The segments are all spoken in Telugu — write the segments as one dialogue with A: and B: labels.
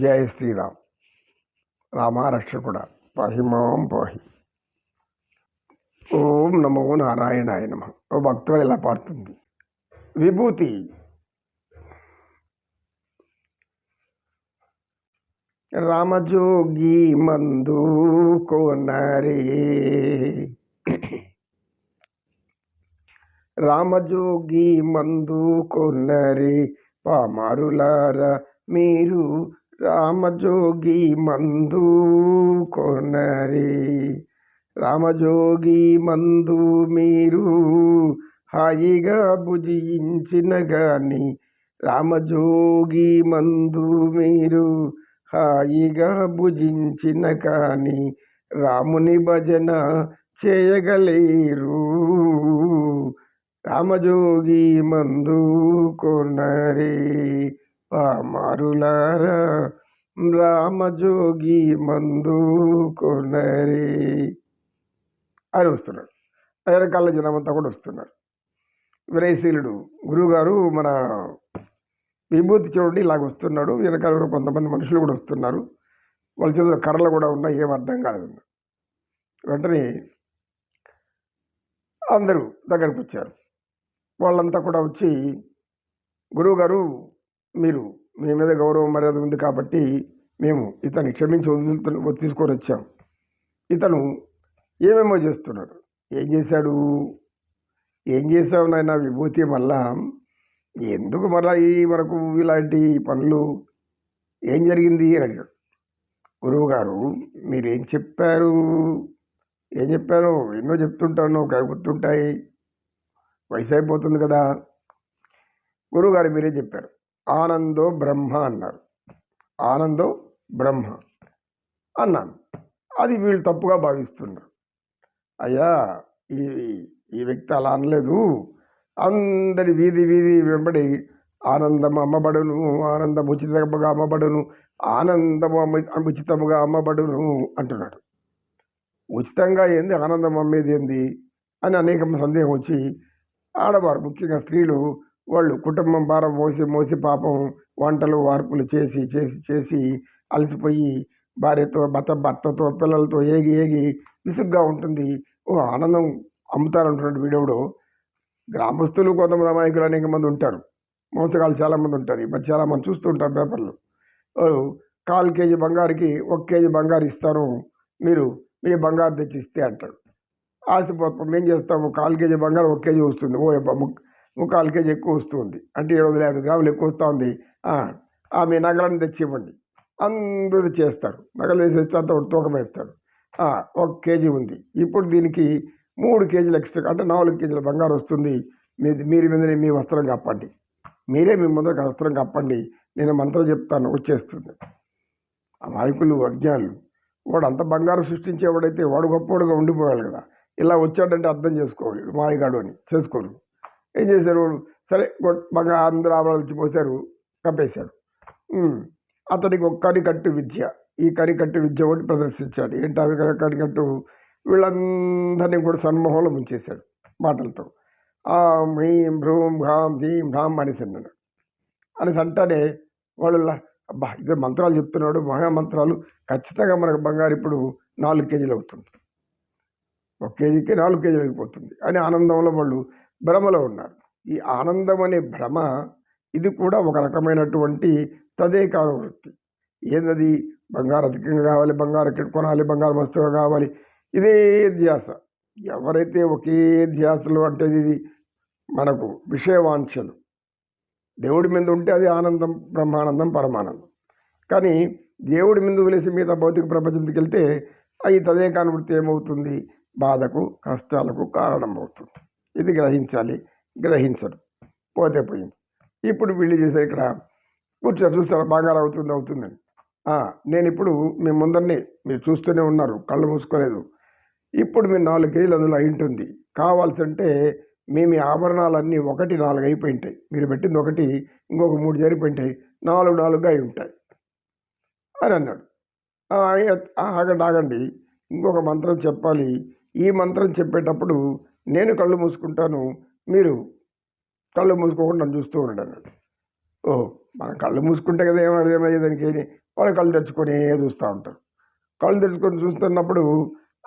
A: జయ శ్రీరామ్. రామారక్షకుడ పాహిమాం పాహి. ఓం నమో నారాయణాయ నమః. ఓ భక్తులు ఇలా పాడుతుంది. విభూతి రామజోగి మందు కొనరే, రామజోగి మందు కొనరే పామరులారా మీరు, రామజోగి మందు కొనరే, రామజోగి మందు మీరు హాయిగా భుజించిన గాని, రామజోగి మందు మీరు హాయిగా భుజించిన కాని రాముని భజన చేయగలేరు, రామజోగి మందు కొనరే పామరులారా, రామజోగి మందు కొనరే అని వస్తున్నాడు. రకరకాల జనమంతా కూడా వస్తున్నారు. వినయశీలుడు గురువుగారు మన విభూతి చూడండి ఇలాగ వస్తున్నాడు. వెనకాల కొంతమంది మనుషులు కూడా వస్తున్నారు. వాళ్ళ చేతిలో కర్రలు కూడా ఉన్నాయి. ఏం అర్థం కాలేదు. వెంటనే అందరూ దగ్గరకు వచ్చారు. వాళ్ళంతా కూడా వచ్చి, గురువుగారు మీరు మీ మీద గౌరవం మర్యాద ఉంది కాబట్టి మేము ఇతన్ని క్షమించి తీసుకొని వచ్చాం. ఇతను ఏమేమో చేస్తున్నాడు. ఏం చేశాడు? ఏం చేసావు నాయన విభూతి? మళ్ళా ఎందుకు మళ్ళా మనకు ఇలాంటి పనులు? ఏం జరిగింది అని అడిగాడు. గురువుగారు మీరేం చెప్పారు? ఏం చెప్పారు? ఎన్నో చెప్తుంటాను, గుర్తుంటాయి, వయసు అయిపోతుంది కదా. గురువుగారు మీరే చెప్పారు, ఆనందో బ్రహ్మ అన్నారు. ఆనందో బ్రహ్మ అన్నాను. అది వీళ్ళు తప్పుగా భావిస్తున్నారు. అయ్యా ఈ వ్యక్తి అలా అనలేదు. అందరి వీధి వెంబడి ఆనందం అమ్మబడును, ఆనందం ఉచితంగా అమ్మబడును, ఆనందము ఉచితముగా అమ్మబడును అంటున్నాడు. ఉచితంగా ఏంది, ఆనందం అమ్మేది ఏంది అని అనేక సందేహం వచ్చి, ఆడవారు ముఖ్యంగా స్త్రీలు వాళ్ళు కుటుంబం భారం మోసి పాపం వంటలు వార్పులు చేసి అలసిపోయి భార్యతో భర్తతో పిల్లలతో ఏగి విసుగ్గా ఉంటుంది. ఓ ఆనందం అమ్ముతారంటున్నాడు వీడెవడో. గ్రామస్తులు కొంతమంది అమాయకులు అనేక మంది ఉంటారు, మోసగాళ్ళు చాలామంది ఉంటారు. మరి చాలామంది చూస్తూ ఉంటారు పేపర్లు. 1/4 కేజీ బంగారుకి 1 కేజీ బంగారు ఇస్తాను, మీరు మీ బంగారు తెచ్చి ఇస్తే అంటాడు. ఆశపోతాం. ఏం చేస్తాము? 1/4 కేజీ బంగారు 1 కేజీ వస్తుంది. 1/4 కేజీ ఎక్కువ వస్తుంది అంటే 750 గ్రాములు ఎక్కువ వస్తూ ఉంది. మీ నగలను తెచ్చి ఇవ్వండి. అందరూ చేస్తారు. నగలు వేసేస్తే అంత తూకం వేస్తాడు. 1 కేజీ ఉంది, ఇప్పుడు దీనికి 3 కేజీలు ఎక్స్ట్రా అంటే 4 కేజీల బంగారు వస్తుంది. మీరు మీదనే మీ వస్త్రం కప్పండి, మీరే మీ ముందర వస్త్రం కప్పండి, నేను మంత్రం చెప్తాను, వచ్చేస్తుంది. అమాయకులు, అజ్ఞానులు. వాడు అంత బంగారు సృష్టించేవాడైతే వాడు గొప్పవాడుగా ఉండిపోవాలి కదా. ఇలా వచ్చాడంటే అర్థం చేసుకోవాలి, మాయగాడు అని చేసుకోరు. ఏం చేశారు? సరే బాగా అందరూ ఆభరణాలు వచ్చి పోసారు, కప్పేశాడు. అతనికి ఒక కరికట్టు విద్య, ఈ కరికట్టు విద్య ఒకటి ప్రదర్శించాడు. ఏంటి అవి కరికట్టు? వీళ్ళందరినీ కూడా సన్మోహంలో ముంచేశాడు మాటలతో. హ్రీం భ్రూం ఘాం ధీం ఢాం అనేసన్నాడు. అనేసి అంటానే వాళ్ళు, అబ్బా ఇదే మంత్రాలు చెప్తున్నాడు, మహామంత్రాలు, ఖచ్చితంగా మనకు బంగారు ఇప్పుడు 4 కేజీలు అవుతుంది, 1 కేజీకి 4 కేజీలు అయిపోతుంది అని ఆనందంలో వాళ్ళు భ్రమలో ఉన్నారు. ఈ ఆనందం అనే భ్రమ ఇది కూడా ఒక రకమైనటువంటి తదేకాల వృత్తి. ఏంటది? బంగారు అధికంగా కావాలి, బంగారు ఎక్కడ కొనాలి, బంగారు వస్తువుగా కావాలి, ఇదే ధ్యాస. ఎవరైతే ఒకే ధ్యాసలు అంటే ఇది మనకు విషయవాంఛలు దేవుడి మీద ఉంటే అది ఆనందం, బ్రహ్మానందం, పరమానందం. కానీ దేవుడి మీద వదిలేసి మీద భౌతిక ప్రపంచంకి వెళ్తే ఈ తదేకాన వృత్తి ఏమవుతుంది? బాధకు, కష్టాలకు కారణం అవుతుంది. ఇది గ్రహించాలి. గ్రహించరు, పోతే పోయింది. ఇప్పుడు వీళ్ళు చేసే ఇక్కడ కూర్చొని చూస్తారు, బంగారం అవుతుందని. నేను ఇప్పుడు మీ ముందరనే మీరు చూస్తూనే ఉన్నారు, కళ్ళు మూసుకోలేదు. ఇప్పుడు మీరు 4 కేజీలు అందులో అయి ఉంటుంది. కావాల్సి అంటే మీ ఆభరణాలన్నీ 1 4 అయిపోయింటాయి. మీరు పెట్టింది 1, ఇంకొక 3 జరిపోయింటాయి, 4 అయి ఉంటాయి అని అన్నాడు. ఆగండి, ఇంకొక మంత్రం చెప్పాలి. ఈ మంత్రం చెప్పేటప్పుడు నేను కళ్ళు మూసుకుంటాను, మీరు కళ్ళు మూసుకోకుండా నన్ను చూస్తూ ఉన్నాడు అన్నాడు. ఓహో, మనం కళ్ళు మూసుకుంటే కదా ఏమయ్యేదానికి వాళ్ళు కళ్ళు తెరుచుకొని చూస్తూ ఉంటారు. కళ్ళు తెరుచుకొని చూస్తున్నప్పుడు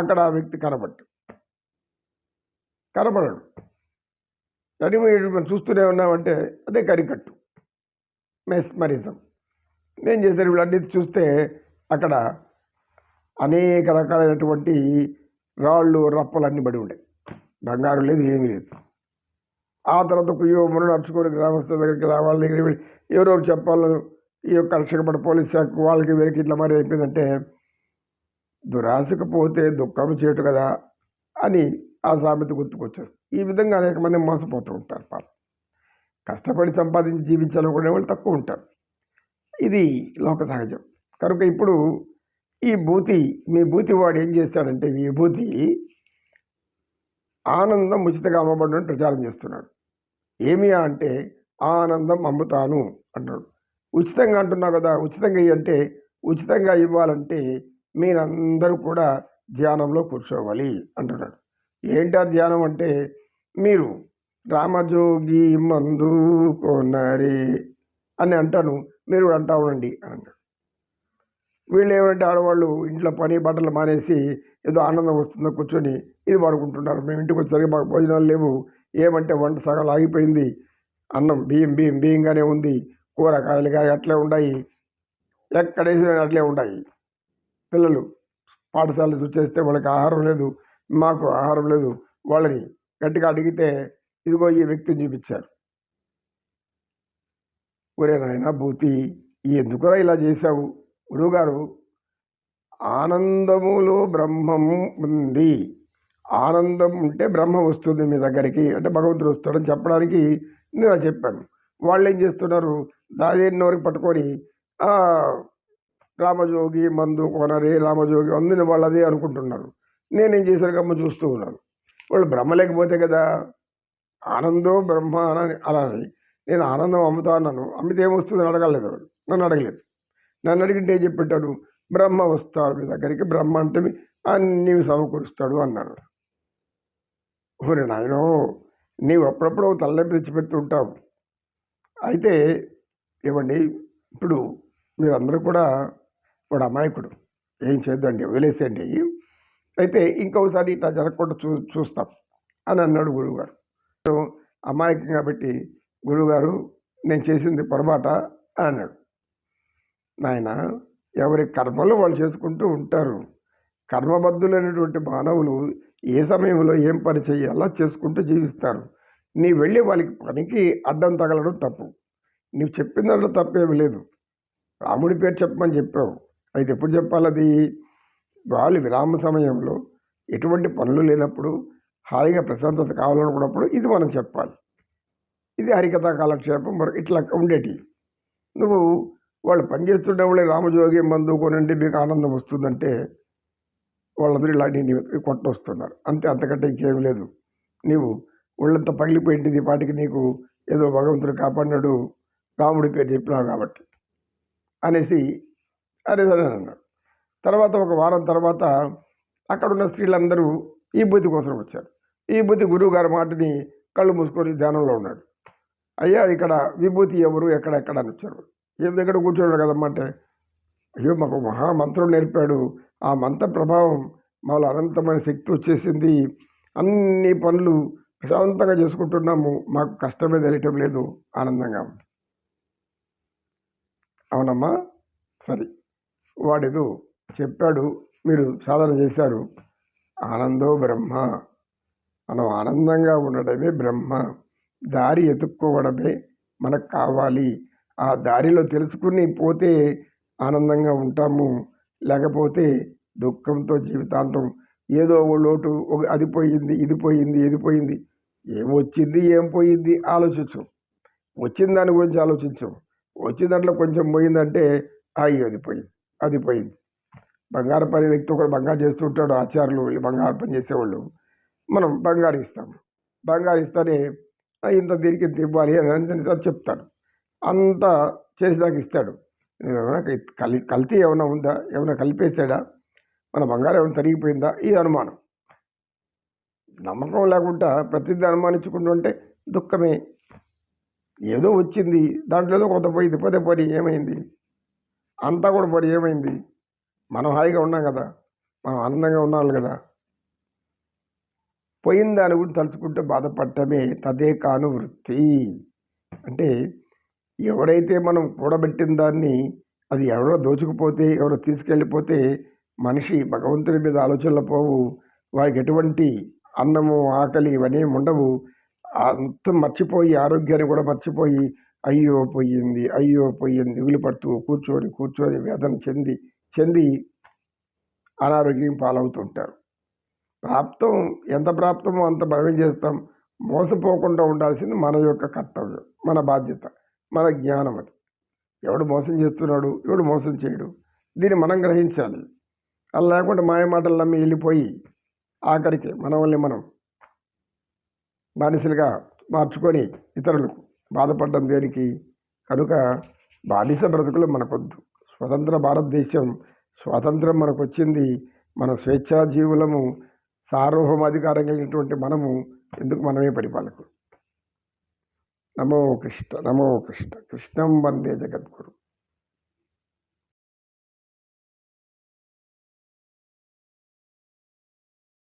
A: అక్కడ ఆ వ్యక్తి కనబడడు. మనం చూస్తూనే ఉన్నామంటే అదే కరికట్టు, మెస్మరిజం. నేను చేశాను వీళ్ళన్నీ చూస్తే అక్కడ అనేక రకాలైనటువంటి రాళ్ళు రప్పలు అన్నీ పడి ఉండే, బంగారం లేదు, ఏమీ లేదు. ఆ తర్వాత కుయ్యో మును నడుచుకొని గ్రామస్తుల దగ్గరికి వాళ్ళ దగ్గర ఎవరెవరు చెప్పాలో ఈ యొక్క రక్షకపడ పోలీస్ శాఖ వాళ్ళకి వీరికి ఇట్లా మరి అయిపోయిందంటే దురాశకు పోతే దుఃఖం చేయటు కదా అని ఆ సామెత గుర్తుకొచ్చేది. ఈ విధంగా అనేక మంది మోసపోతూ ఉంటారు. కష్టపడి సంపాదించి జీవించాలనుకునే వాళ్ళు తక్కువ ఉంటారు. ఇది లోక సహజం. కనుక ఇప్పుడు ఈ మీ భూతి వాడు ఏం చేస్తాడంటే విభూతి ఆనందం ఉచితంగా అమ్మబడిన ప్రచారం చేస్తున్నాడు. ఏమి అంటే ఆనందం అమ్ముతాను అంటున్నాడు. ఉచితంగా అంటున్నావు కదా, ఉచితంగా అంటే ఉచితంగా ఇవ్వాలంటే మీరందరూ కూడా ధ్యానంలో కూర్చోవాలి అంటున్నాడు. ఏంటా ధ్యానం అంటే మీరు రామజోగి మందు కొనరే అని అంటాను, మీరు అంటా ఉండండి అని అన్నాడు. వీళ్ళు ఏమంటే ఆడవాళ్ళు ఇంట్లో పని బట్టలు మానేసి ఏదో ఆనందం వస్తుందో కూర్చొని ఇది పడుకుంటున్నారు. మేము ఇంటికి వచ్చేసరికి మాకు భోజనాలు లేవు, ఏమంటే వంట సగాలు ఆగిపోయింది, అన్నం బియ్యంగానే ఉంది, కూరగాయలు కానీ అట్లే ఉన్నాయి, ఎక్కడేసి అట్లే ఉన్నాయి. పిల్లలు పాఠశాల చూసేస్తే వాళ్ళకి ఆహారం లేదు, మాకు ఆహారం లేదు. వాళ్ళని గట్టిగా అడిగితే ఇదిగో ఈ వ్యక్తిని చూపించారు. ఒరే నాయన భూతి, ఎందుకురా ఇలా చేశావు? గురువుగారు, ఆనందములో బ్రహ్మం ఉంది, ఆనందం ఉంటే బ్రహ్మ వస్తుంది మీ దగ్గరికి అంటే భగవంతుడు వస్తాడని చెప్పడానికి నేను చెప్పాను. వాళ్ళు ఏం చేస్తున్నారు, దాదేని వరకు పట్టుకొని రామజోగి మందు కొనరే, రామజోగి అందిన వాళ్ళు అదే అనుకుంటున్నారు. నేనేం చేశాను గమ్మ చూస్తూ ఉన్నాను. వాళ్ళు బ్రహ్మ లేకపోతే కదా ఆనందో బ్రహ్మ అని అలాని నేను ఆనందం అమ్ముతా అన్నాను. అమ్మితే ఏమొస్తుందని అడగలేదు, నన్ను అడగలేదు. నన్ను అడిగింటే ఏం చెప్పిట్టాడు, బ్రహ్మ వస్తాడు మీ దగ్గరికి, బ్రహ్మ అంటే అన్నీ సమకూరుస్తాడు అన్నాడు. ఓరే నాయనో, నీవు అప్పుడప్పుడు తలనొప్పి తెచ్చిపెడుతుంటావు. అయితే ఇవ్వండి, ఇప్పుడు మీరందరూ కూడా వాడు అమాయకుడు, ఏం చేద్దండి, వదిలేసేయండి. అయితే ఇంకొకసారి ఇట్లా జరగకుండా చూస్తాం అని అన్నాడు గురువుగారు. అమాయకం కాబట్టి గురువుగారు నేను చేసింది పొరపాట అని అన్నాడు. నాయన, ఎవరి కర్మలు వాళ్ళు చేసుకుంటూ ఉంటారు. కర్మబద్ధులైనటువంటి మానవులు ఏ సమయంలో ఏం పని చేయాలో చేసుకుంటూ జీవిస్తారు. నీ వెళ్ళి వాళ్ళకి పనికి అడ్డం తగలడం తప్పు. నీవు చెప్పిన దాంట్లో తప్పేమి లేదు. రాముడి పేరు చెప్పమని చెప్పావు, అయితే ఎప్పుడు చెప్పాలది? వాళ్ళు విరామ సమయంలో ఎటువంటి పనులు లేనప్పుడు హాయిగా ప్రశాంతత కావాలనుకున్నప్పుడు ఇది మనం చెప్పాలి. ఇది హరికథా కాలక్షేపం ఇట్లా ఉండేటి. నువ్వు వాళ్ళు పనిచేస్తుండే వాళ్ళే రామజోగి మందు కొనండి మీకు ఆనందం వస్తుందంటే వాళ్ళందరూ ఇలా నేను కొట్టొస్తున్నారు అంతే, అంతకంటే ఇంకేం లేదు. నీవు ఒళ్ళంతా పగిలిపోయింది పాటికి, నీకు ఏదో భగవంతుడు కాపాడినాడు రాముడి పేరు చెప్పినావు కాబట్టి అనేసి సరే అన్నాడు. తర్వాత ఒక వారం తర్వాత అక్కడున్న స్త్రీలందరూ ఈ బుద్ధి కోసం వచ్చారు. ఈ బుద్ధి గురువు గారి మాటని కళ్ళు మూసుకొని ధ్యానంలో ఉన్నాడు. అయ్యా ఇక్కడ విభూతి ఎవరు, ఎక్కడెక్కడ అని వచ్చారు. ఏం దగ్గర కూర్చోడు కదమ్మా అంటే, అయ్యో మాకు మహామంత్రం నేర్పాడు, ఆ మంత్ర ప్రభావం మాలో అనంతమైన శక్తి వచ్చేసింది, అన్ని పనులు ప్రశాంతంగా చేసుకుంటున్నాము, మాకు కష్టమే తెలియటం లేదు, ఆనందంగా ఉంది. అవునమ్మా, సరే వాడేదో చెప్పాడు, మీరు సాధన చేశారు, ఆనందో బ్రహ్మ, మనం ఆనందంగా ఉండడమే బ్రహ్మ, దారి ఎత్తుక్కోవడమే మనకు కావాలి. ఆ దారిలో తెలుసుకుని పోతే ఆనందంగా ఉంటాము, లేకపోతే దుఃఖంతో జీవితాంతం ఏదో లోటు, అది పోయింది, ఇది పోయింది, ఇది పోయింది, ఏం వచ్చింది ఏం పోయింది ఆలోచించు, వచ్చిన దాని గురించి ఆలోచించు. వచ్చిన దాంట్లో కొంచెం పోయిందంటే అయ్యో అది పోయింది. బంగారు పని వ్యక్తి ఒకటి బంగారు చేస్తుంటాడు, ఆచార్యులు బంగారు పని చేసేవాళ్ళు, మనం బంగారు ఇస్తాము, బంగారు ఇస్తేనే ఇంత దీనికి ఇంత ఇవ్వాలి అని చెప్తాడు, అంతా చేసేదాకా ఇస్తాడు. ఏమైనా కల్తీ ఏమైనా ఉందా, ఏమైనా కలిపేసాడా, మన బంగారం ఏమైనా తరిగిపోయిందా, ఈ అనుమానం. నమ్మకం లేకుండా ప్రతిదీ అనుమానించుకుంటూ ఉంటే దుఃఖమే. ఏదో వచ్చింది, దాంట్లో ఏదో కొంత పోయింది, పోతే పోయి ఏమైంది, అంతా కూడా మరి ఏమైంది? మనం హాయిగా ఉన్నాం కదా, మనం ఆనందంగా ఉన్నాం కదా. పోయిన దాని గురించి తలుచుకుంటే బాధపడటమే తదే కాను వృత్తి. అంటే ఎవరైతే మనం కూడబెట్టిన దాన్ని అది ఎవరో దోచుకుపోతే, ఎవరో తీసుకెళ్ళిపోతే మనిషి భగవంతుడి మీద ఆలోచనలు పోవు. వారికి ఎటువంటి అన్నము, ఆకలి ఇవన్నీ ఉండవు. అంతా మర్చిపోయి, ఆరోగ్యాన్ని కూడా మర్చిపోయి, అయ్యో పోయింది, అయ్యో పోయింది దిగులు పడుతూ కూర్చొని, కూర్చొని వేదన చెంది, చెంది అనారోగ్యం పాలవుతుంటారు. ప్రాప్తం ఎంత ప్రాప్తమో అంత మనమేం చేస్తాం? మోసపోకుండా ఉండాల్సింది మన యొక్క కర్తవ్యం, మన బాధ్యత, మన జ్ఞానం అది. ఎవడు మోసం చేస్తున్నాడు, ఎవడు మోసం చేయడు, దీన్ని మనం గ్రహించాలి. అలా లేకుండా మాయ మాటలు నమ్మి వెళ్ళిపోయి ఆఖరికి మనల్ని మనం బానిసలుగా మార్చుకొని ఇతరులకు బాధపడడం దేనికి? కనుక బానిస బ్రతుకులు మనకొద్దు. స్వతంత్ర భారతదేశం, స్వాతంత్రం మనకు వచ్చింది. మన స్వేచ్ఛా జీవులము, సార్వభౌమాధికారం కలిగినటువంటి మనము ఎందుకు మనమే పరిపాలకులు. నమో కృష్ణ, నమో కృష్ణ, కృష్ణం వందే జగద్గురు.